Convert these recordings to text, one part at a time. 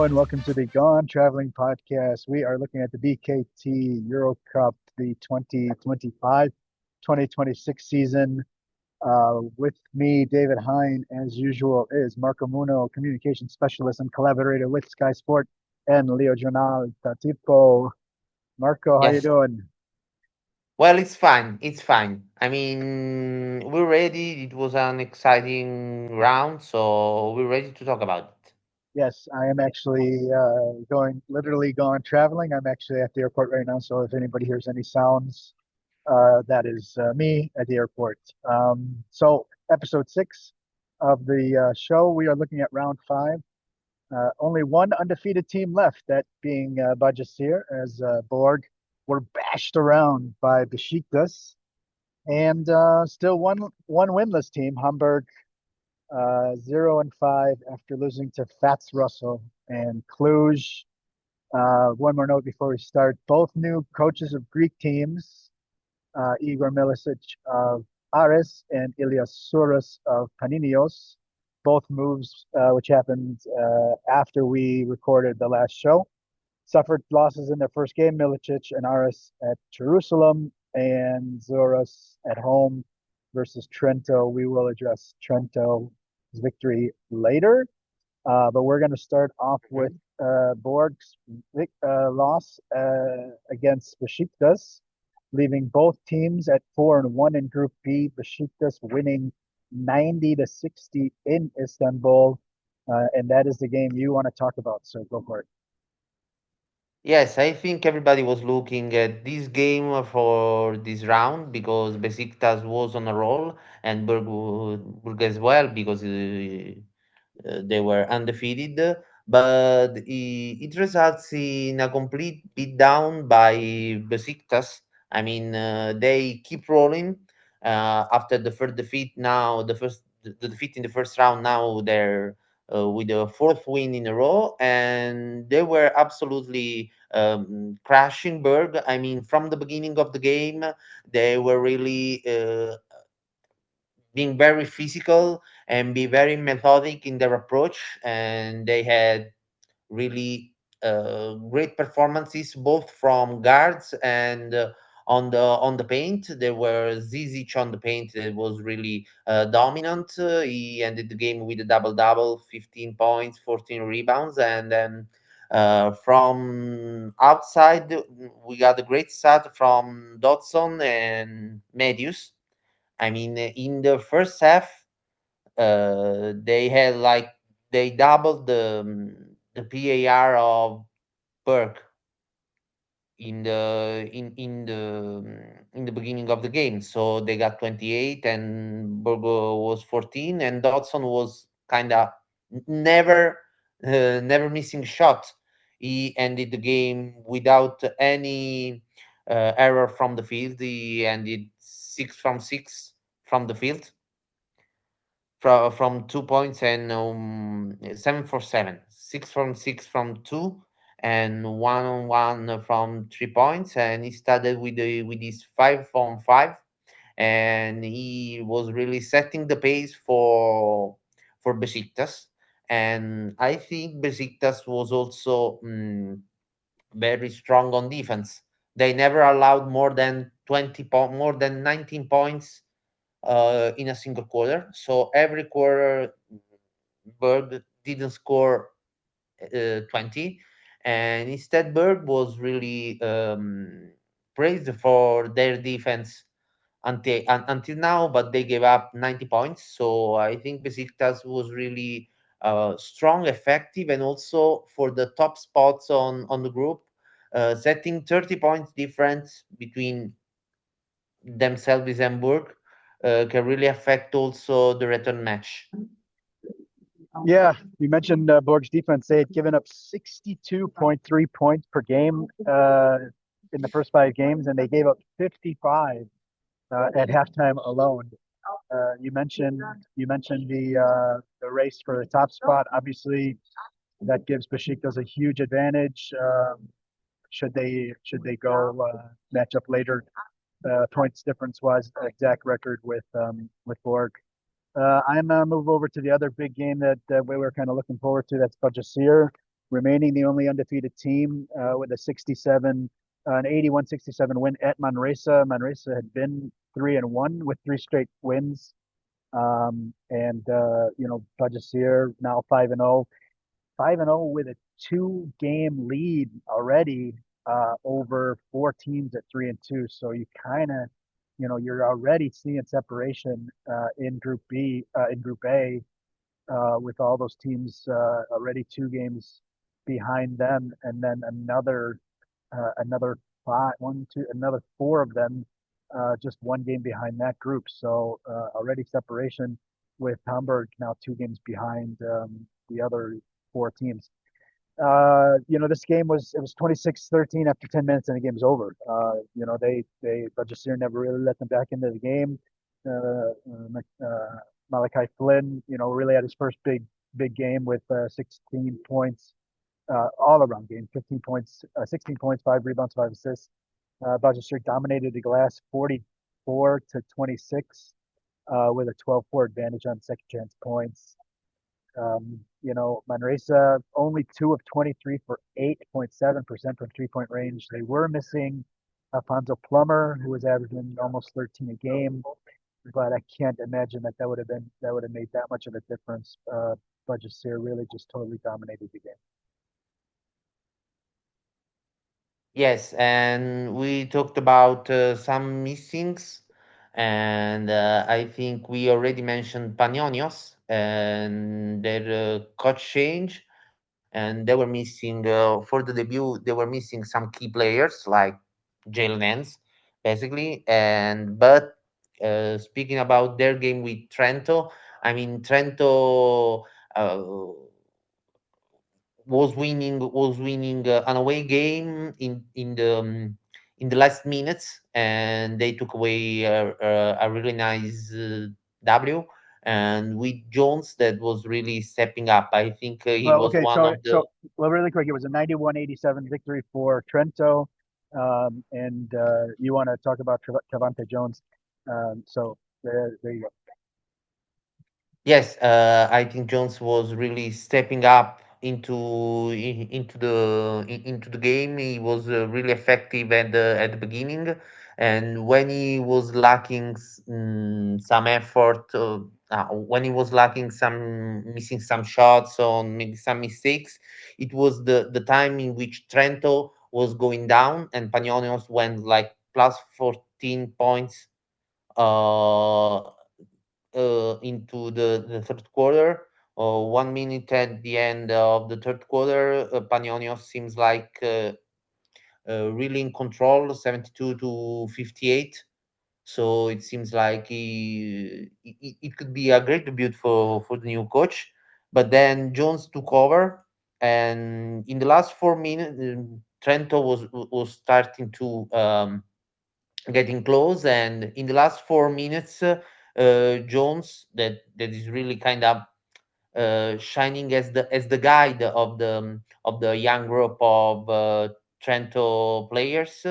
Hello and welcome to the Gone Traveling Podcast. We are looking at the BKT EuroCup, the 2025-2026 season. With me, David Hein, as usual, is Marco Munno, communication specialist and collaborator with Sky Sport, and Leo Jornal Tatipo. Marco, how you Yes. doing? Well, it's fine. It's fine. I mean, we're ready. It was an exciting round, so we're ready to talk about it. Yes, I am actually literally going traveling. I'm actually at the airport right now, so if anybody hears any sounds, that is me at the airport. So, episode 6 of the show, we are looking at round 5. Only one undefeated team left, that being Bahcesehir, as Borg were bashed around by Besiktas, and still one winless team, Hamburg, 0-5 after losing to Fats Russell and Cluj. One more note before we start: both new coaches of Greek teams, Igor Milicic of Aris and Ilias Souras of Panionios. Both moves, which happened after we recorded the last show, suffered losses in their first game. Milicic and Aris at Jerusalem, and Souras at home versus Trento. We will address Trento's victory later, but we're going to start off with Mhm. Borg's loss against Besiktas, leaving both teams at 4-1 in Group B. Besiktas winning 90-60 in Istanbul, and that is the game you want to talk about. So go for it. Yes, I think everybody was looking at this game for this round because Besiktas was on a roll and Burg as well because they were undefeated. But it results in a complete beatdown by Besiktas. I mean, they keep rolling after the first defeat. Now, the defeat in the first round. Now they're with the fourth win in a row, and they were absolutely crashing Berg. I mean, from the beginning of the game, they were really being very physical and be very methodic in their approach, and they had really great performances both from guards and on the paint. There were Zizic on the paint that was really dominant. He ended the game with a double double, 15 points, 14 rebounds, and then from outside we got a great start from Dodson and Medius. I mean, in the first half, they had like they doubled the PAR of Burke in the beginning of the game. So they got 28, and Burgo was 14, and Dodson was kind of never never missing shot. He ended the game without any error from the field. He ended 6 from 6 from the field from 2 points and 7 for 7, 6 from 6 from two, and 1 on 1 from 3 points. And he started with his 5 on 5, and he was really setting the pace for Besiktas. And I think Besiktas was also very strong on defense. They never allowed more than 19 points in a single quarter. So every quarter, Berg didn't score 20, and instead Berg was really praised for their defense until now, but they gave up 90 points. So I think Besiktas was really strong, effective, and also for the top spots on the group, setting 30 points difference between themselves and Berg can really affect also the return match. Yeah, you mentioned Borg's defense. They had given up 62.3 points per game in the first 5 games, and they gave up 55 at halftime alone. You mentioned the race for the top spot. Obviously, that gives Besiktas a huge advantage. Should they go match up later, points difference wise, exact record with Borg. I'm gonna move over to the other big game that we were kind of looking forward to. That's Bahcesehir remaining the only undefeated team with a 67, an 81-67 win at Manresa. Manresa had been 3-1 with 3 straight wins. And Bahcesehir now 5-0, 5-0 with a 2-game lead already over 4 teams at 3-2. So you kind of, you're already seeing separation in Group A, with all those teams already 2 games behind them, and then another another 4 of them just 1 game behind that group. So already separation, with Hamburg now 2 games behind the other 4 teams. This game was 26-13 after 10 minutes, and the game was over. They Bahcesehir never really let them back into the game. Malachi Flynn, really had his first big game with 16 points, all around game, 15 points, 16 points, 5 rebounds, 5 assists. Bahcesehir dominated the glass 44-26 with a 12-4 advantage on second chance points. Manresa only 2 of 23 for 8.7% from 3-point range. They were missing Alfonso Plummer, who was averaging almost 13 a game, but I can't imagine that would have made that much of a difference. Bahcesehir really just totally dominated the game. Yes, and we talked about some missings, and I think we already mentioned Panionios and their coach change, and they were missing for the debut. They were missing some key players like Jalen, basically. And but speaking about their game with Trento, I mean Trento. Was winning an away game in the last minutes, and they took away a really nice W. And with Jones, that was really stepping up. I think he Well, was okay, one of the. really quick, it was a 91-87 victory for Trento, and you want to talk about Davante Jones? There you go. Yes, I think Jones was really stepping up into the game. He was really effective at the beginning, and when he was lacking some effort, when he was lacking some missing some shots or maybe some mistakes, it was the time in which Trento was going down, and Panionios went like plus 14 points uh, into the third quarter. 1 minute at the end of the third quarter, Panionios seems like really in control, 72-58. So it seems like it could be a great debut for the new coach. But then Jones took over, and in the last 4 minutes, Trento was starting to getting close, and in the last 4 minutes, Jones, that is really kind of shining as the guide of the young group of Trento players,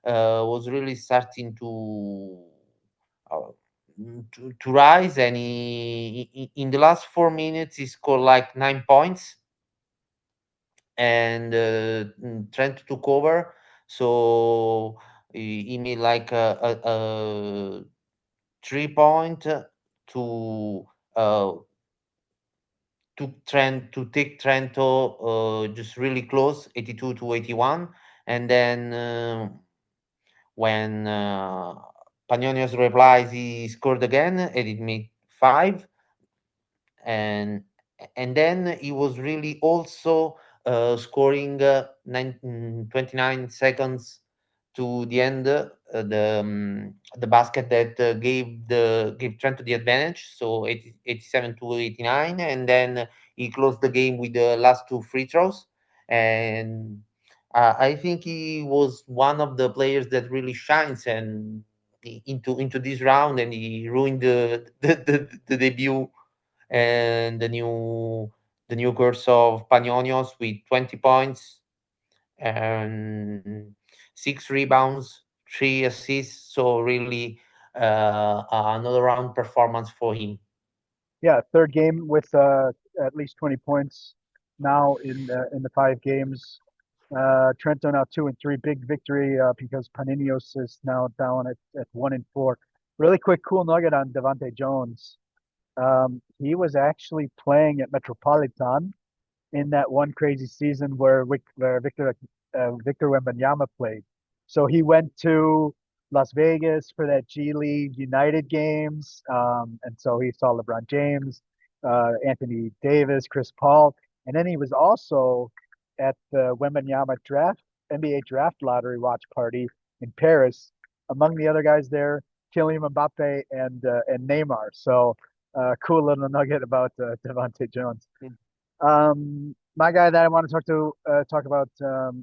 was really starting uh, to rise, and in the last 4 minutes he scored like 9 points, and Trent took over. So he made like a 3 point uh, to take Trento just really close, 82-81, and then when Panionios replies, he scored again, and it made 5, and then he was really also scoring 29 seconds to the end, the basket that gave Trento the advantage, so 87-89, and then he closed the game with the last 2 free throws. And I think he was one of the players that really shines and into this round, and he ruined the debut and the new course of Panionios with 20 points and 6 rebounds, 3 assists. So really, another round performance for him. Yeah, third game with at least 20 points now in the 5 games. Trento now 2-3, big victory because Panionios is now down at 1-4. Really quick, cool nugget on Davante Jones. He was actually playing at Metropolitan in that one crazy season where Victor Wembanyama played. So he went to Las Vegas for that G League United games, and so he saw LeBron James, Anthony Davis, Chris Paul, and then he was also at the Wembanyama draft NBA draft lottery watch party in Paris. Among the other guys there, Kylian Mbappe and Neymar. So cool little nugget about Davante Jones. My guy that I want to talk about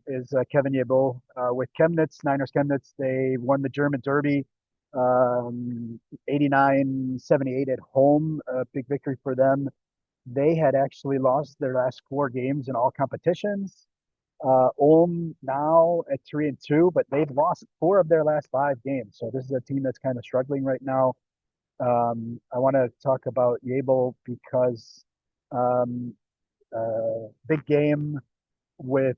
is Kevin Yebo with Chemnitz, Niners Chemnitz. They won the German Derby 89-78 at home. A big victory for them. They had actually lost their last 4 games in all competitions. Ulm now at 3-2, but they've lost 4 of their last 5 games. So this is a team that's kind of struggling right now. I want to talk about Yebo because um, big game with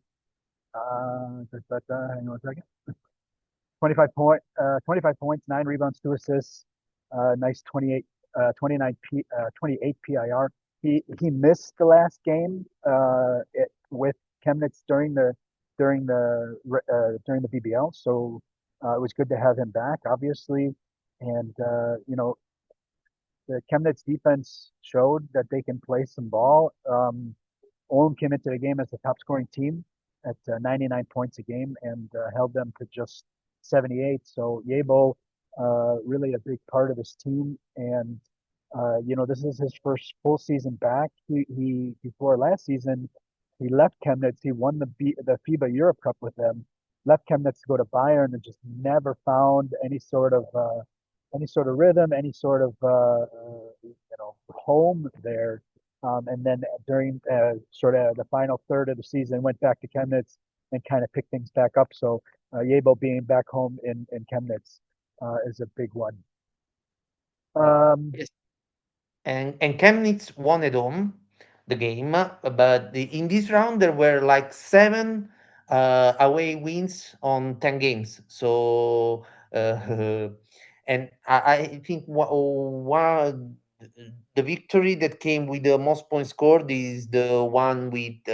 hang on a second. 25 points, 9 rebounds, 2 assists, nice 28 PIR. He missed the last game with Chemnitz during the BBL, so it was good to have him back, obviously, and the Chemnitz defense showed that they can play some ball. Ulm came into the game as the top scoring team at 99 points a game and held them to just 78. So Yebo, really a big part of this team. And, this is his first full season back. He before last season, he left Chemnitz. He won the FIBA EuroCup with them, left Chemnitz to go to Bayern and just never found any sort of rhythm, any sort of home there. And then during sort of the final third of the season, went back to Chemnitz and kind of picked things back up. So Yebo being back home in Chemnitz is a big one. Um, Yes. And Chemnitz won at home the game, but in this round there were like 7 away wins on 10 games. So and I think one the victory that came with the most points scored is the one with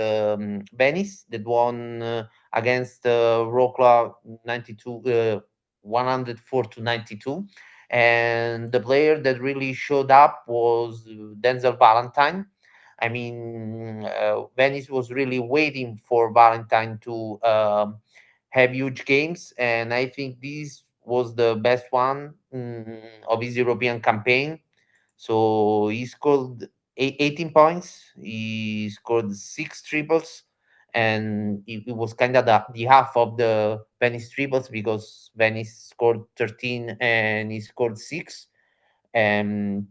Venice that won against Wroclaw 92 104 to 92, and the player that really showed up was Denzel Valentine. I mean, Venice was really waiting for Valentine to have huge games, and I think this was the best one of his European campaign. So he scored 18 points. He scored 6 triples, and it was kind of the half of the Venice triples because Venice scored 13 and he scored 6. And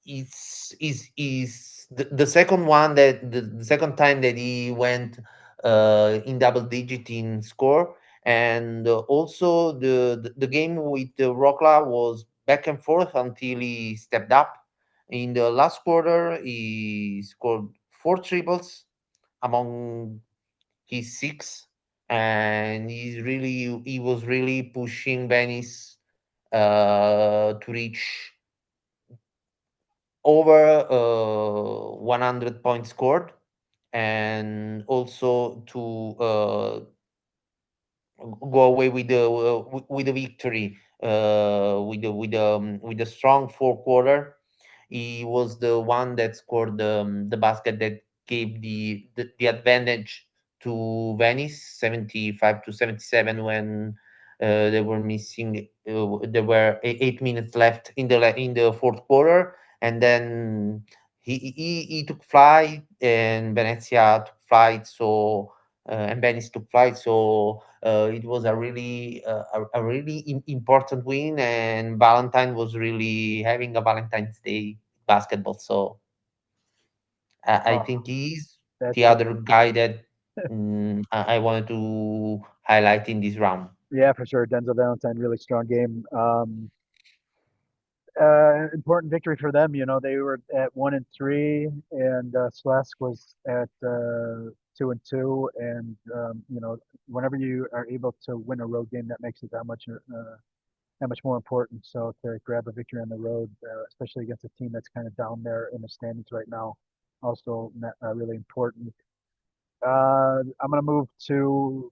is the second one that the second time that he went in double digit in score, and also the game with Rockla was back and forth until he stepped up in the last quarter. He scored 4 triples among his 6, and he was really pushing Venice to reach over 100 points scored, and also to go away with the victory with the strong fourth quarter. He was the one that scored the basket that gave the advantage to Venice 75 to 77 when they were missing. There were 8 minutes left in the fourth quarter, and then he took flight, and Venezia took flight. So and Venice took flight. So it was a really important win, and Valentine was really having a Valentine's Day basketball. So I oh, think he's the that's other guy that I wanted to highlight in this round. yeah, for sure. Denzel Valentine, really strong game. Important victory for them. You know, they were at 1-3, and Slask was at 2-2. And you know, whenever you are able to win a road game, that makes it that much more important. So to grab a victory on the road, especially against a team that's kind of down there in the standings right now, also really important. I'm gonna move to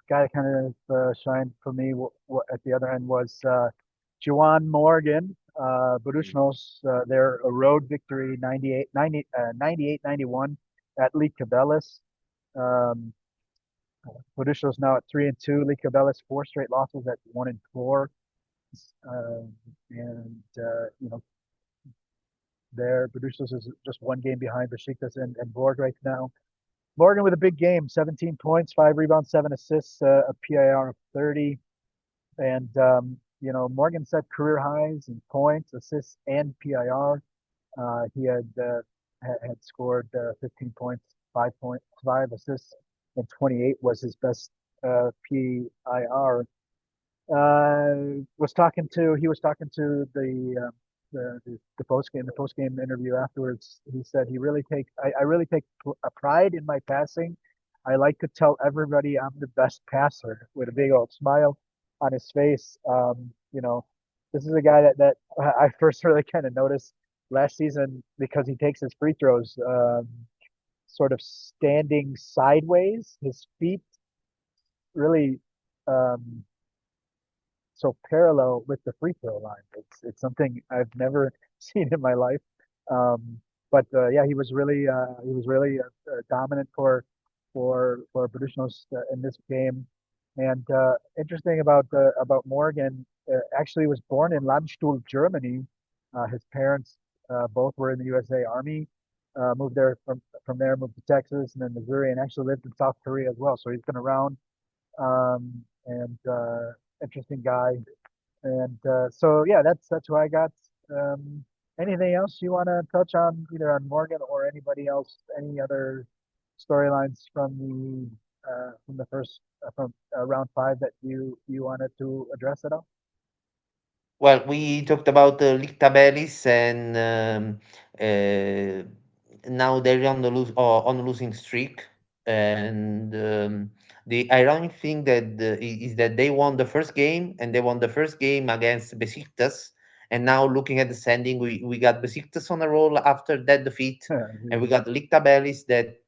guy that kind of shined for me. At the other end was Juwan Morgan, Buducnost, their road victory 98-91 at Licabelis. Um, Buducnost now at 3-2. Licabelis 4 straight losses at 1-4. And you know, there Buducnost is just 1 game behind Besiktas and Borg right now. Morgan with a big game, 17 points, 5 rebounds, 7 assists, a PIR of 30. And, you know, Morgan set career highs in points, assists, and PIR. He had scored 15 points, 5 assists, and 28 was his best PIR. He was talking to the post game interview afterwards. He said I really take a pride in my passing. I like to tell everybody I'm the best passer with a big old smile on his face. You know, this is a guy that I first really kind of noticed last season because he takes his free throws sort of standing sideways. His feet really um, so parallel with the free throw line. It's something I've never seen in my life. Um, but yeah, he was really dominant for Buducnost in this game. And interesting about Morgan, actually was born in Landstuhl, Germany. His parents both were in the USA Army. Moved there from there, moved to Texas and then Missouri, and actually lived in South Korea as well. So he's been around and interesting guy. And so yeah, that's who I got. Anything else you want to touch on, either on Morgan or anybody else? Any other storylines from the first from round five that you wanted to address at all? Well, we talked about Lichtabelis, and uh, now they're on the on a losing streak. And the ironic thing is that they won the first game, and they won the first game against Besiktas. And now looking at the standing, we got Besiktas on a roll after that defeat, and we got Lichtabelis that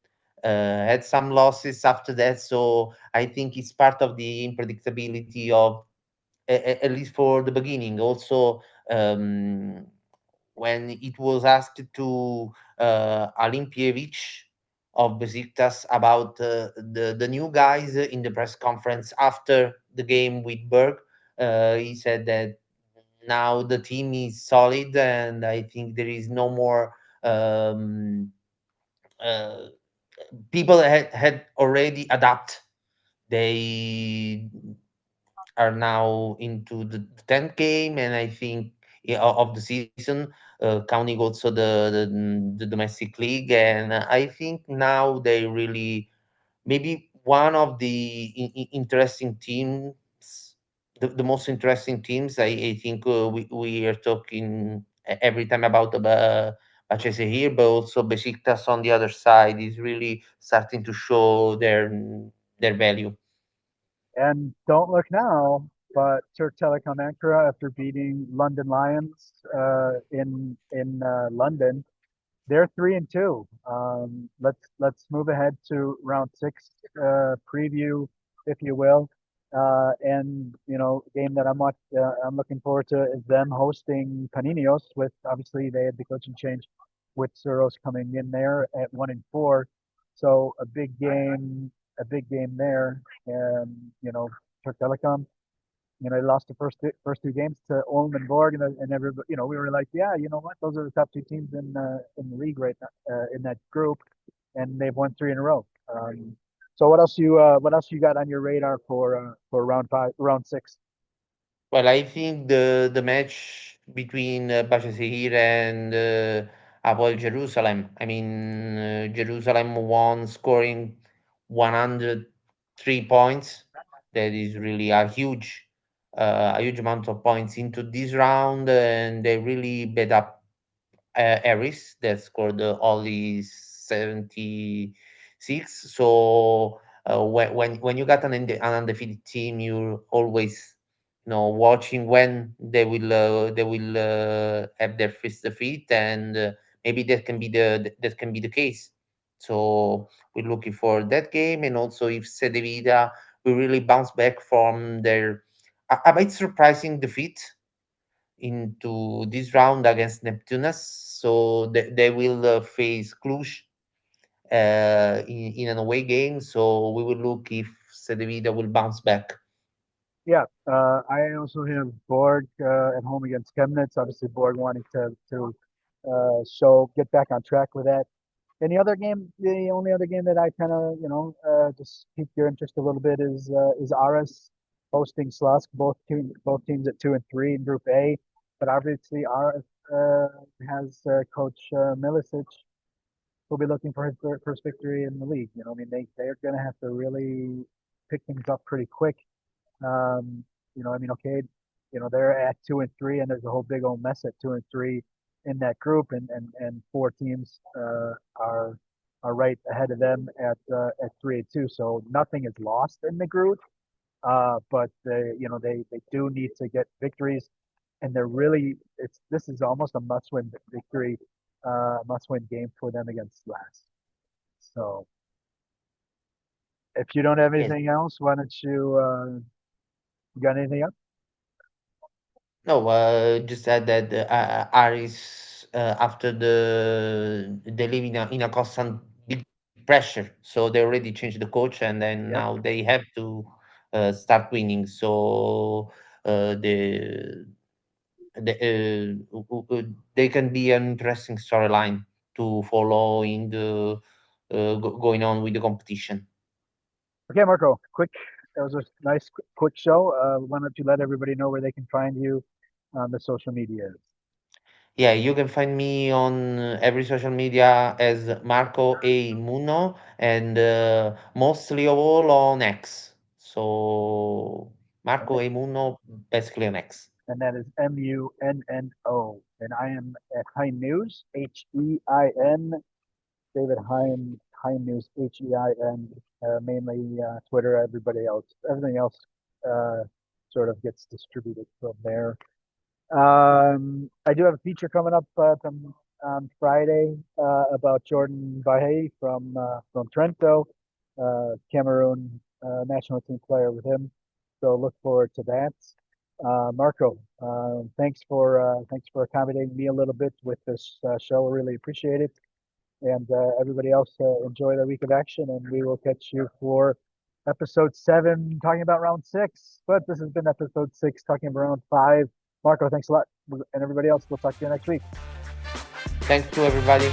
had some losses after that. So I think it's part of the unpredictability of at least for the beginning. Also, um, when it was asked to Olimpijevich of Besiktas about the new guys in the press conference after the game with Berg, he said that now the team is solid, and I think there is no more. Uh, People had already adapt. They are now into the 10th game, and I think of the season, counting also the domestic league. And I think now they really maybe one of the interesting teams, the most interesting teams. I think we are talking every time about Bahcesehir, but also Besiktas on the other side is really starting to show their value. And don't look now, but Turk Telekom Ankara, after beating London Lions in London, they're 3-2. Let's move ahead to round six preview, if you will. And you know, game that I'm looking forward to is them hosting Panionios. With obviously they had the coaching change with Suros coming in there at 1-4. So a big game there. And you know, Turk Telecom, you know, they lost the first 2 games to Ulm and Borg, and everybody, you know, we were like, yeah, you know what, those are the top 2 teams in the league right now, in that group, and they've won 3 in a row. So what else you got on your radar for round five, round six? Well, I think the match between Bahcesehir and Hapoel Jerusalem. I mean, Jerusalem won scoring 103 points. That is really a huge a huge amount of points into this round, and they really bet up Aris that scored only 76. So when you got an undefeated team, you're always watching when they will have their first defeat, and maybe that can be the case. So we're looking for that game, and also if Cedevita will really bounce back from their a bit surprising defeat into this round against Neptunus. So they will face Cluj in an away game. So we will look if Cedevita will bounce back. Yeah, I also have Borg at home against Chemnitz. Obviously, Borg wanting to get back on track with that. And the only other game that I kind of just piqued your interest a little bit is Aris hosting Slask. Both teams at 2 and 3 in Group A, but obviously Aris has Coach Milicic, who'll be looking for his first victory in the league. I mean they're going to have to really pick things up pretty quick. I mean, okay, they're at 2 and 3, and there's a whole big old mess at 2 and 3 in that group, and four teams are right ahead of them at 3 and 2. So nothing is lost in the group, but they do need to get victories, and this is almost a must-win victory, must-win game for them against Slask. So if you don't have Yes. anything else, why don't you got anything else? No, just add that Aris, after they live in a constant big pressure, so they already changed the coach, and then Yep. now they have to start winning. So the they can be an interesting storyline to follow in the going on with the competition. Okay, Marco, that was a nice quick show. Why don't you let everybody know where they can find you on the social medias? Yeah, you can find me on every social media as Marco A Munno, and mostly of all on X. So Marco Okay. A Munno, basically on X. And that is Munno. And I am at Hein News, Hein, David Hein News, Hein, mainly Twitter. Everything else uh, sort of gets distributed from there. I do have a feature coming up on Friday about Jordan Bahcesehir from Trento, Cameroon national team player with him. So look forward to that. Marco, thanks for accommodating me a little bit with this show. I really appreciate it. And everybody else, enjoy the week of action, and we will catch you for episode 7, talking about round 6. But this has been episode 6, talking about round 5. Marco, thanks a lot. And everybody else, we'll talk to you next week. Thanks to everybody.